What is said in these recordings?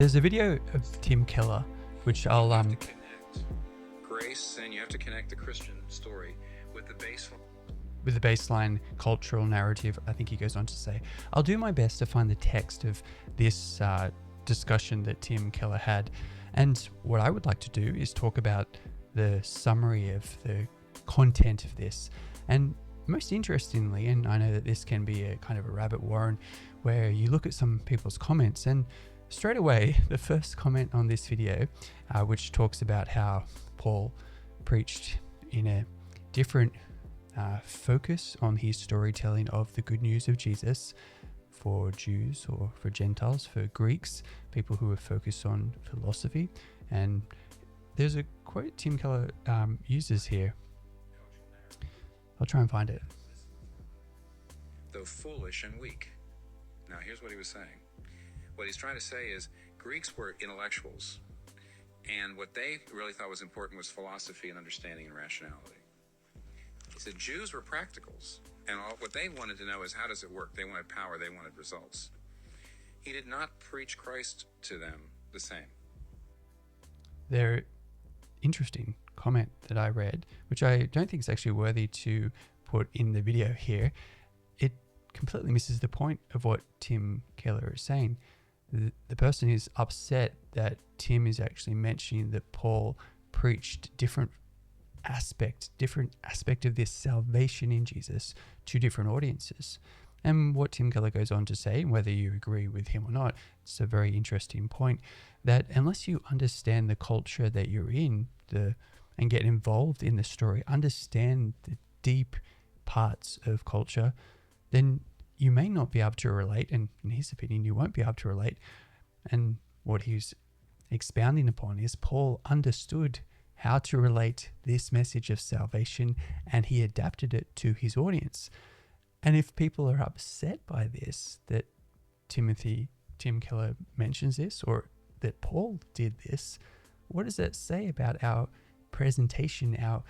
There's a video of Tim Keller, which I'll You have to connect grace, and you have to connect the Christian story with the baseline cultural narrative. I think he goes on to say, I'll do my best to find the text of this discussion that Tim Keller had. And what I would like to do is talk about the summary of the content of this. And most interestingly, and I know that this can be a kind of a rabbit warren where you look at some people's comments, and straight away, the first comment on this video, which talks about how Paul preached in a different focus on his storytelling of the good news of Jesus for Jews or for Gentiles, for Greeks, people who are focused on philosophy. And there's a quote Tim Keller uses here. I'll try and find it. though foolish and weak. Now, here's what he was saying. What he's trying to say is Greeks were intellectuals, and what they really thought was important was philosophy and understanding and rationality. He said Jews were practicals, and what they wanted to know is how does it work? They wanted power, they wanted results. He did not preach Christ to them the same. Their interesting comment that I read, which I don't think is actually worthy to put in the video here, it completely misses the point of what Tim Keller is saying. The person is upset that Tim is actually mentioning that Paul preached different aspect of this salvation in Jesus to different audiences. And what Tim Keller goes on to say, whether you agree with him or not, it's a very interesting point, that unless you understand the culture that you're in and get involved in the story, understand the deep parts of culture, then you may not be able to relate, and in his opinion, you won't be able to relate. And what he's expounding upon is Paul understood how to relate this message of salvation, and he adapted it to his audience. And if people are upset by this, that Tim Keller mentions this, or that Paul did this, what does that say about our presentation, our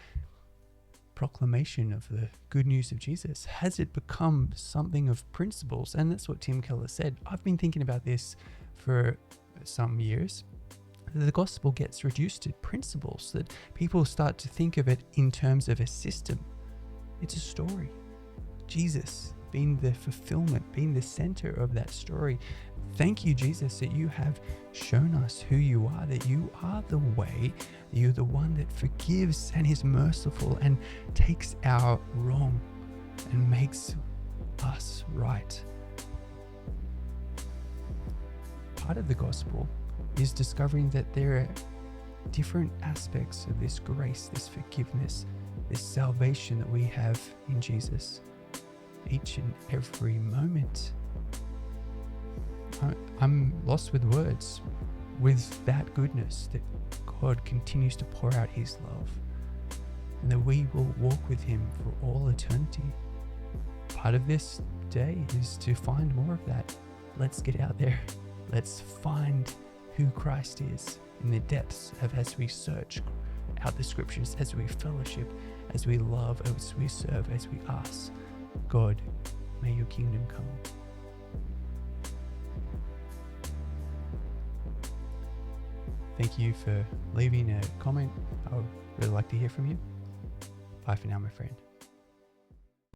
proclamation of the good news of Jesus? Has it become something of principles? And that's what Tim Keller said. I've been thinking about this for some years. The gospel gets reduced to principles, that people start to think of it in terms of a system. It's a story. Jesus being the fulfillment, being the center of that story. Thank you, Jesus, that you have shown us who you are, that you are the way, you're the one that forgives and is merciful and takes our wrong and makes us right. Part of the gospel is discovering that there are different aspects of this grace, this forgiveness, this salvation that we have in Jesus. Each and every moment. I'm lost with words with that goodness that God continues to pour out his love, and that we will walk with him for all eternity. Part of this day is to find more of that. Let's get out there. Let's find who Christ is in the depths of, as we search out the scriptures, as we fellowship, as we love, as we serve, as we ask, God, may your kingdom come. Thank you for leaving a comment. I would really like to hear from you. Bye for now, my friend.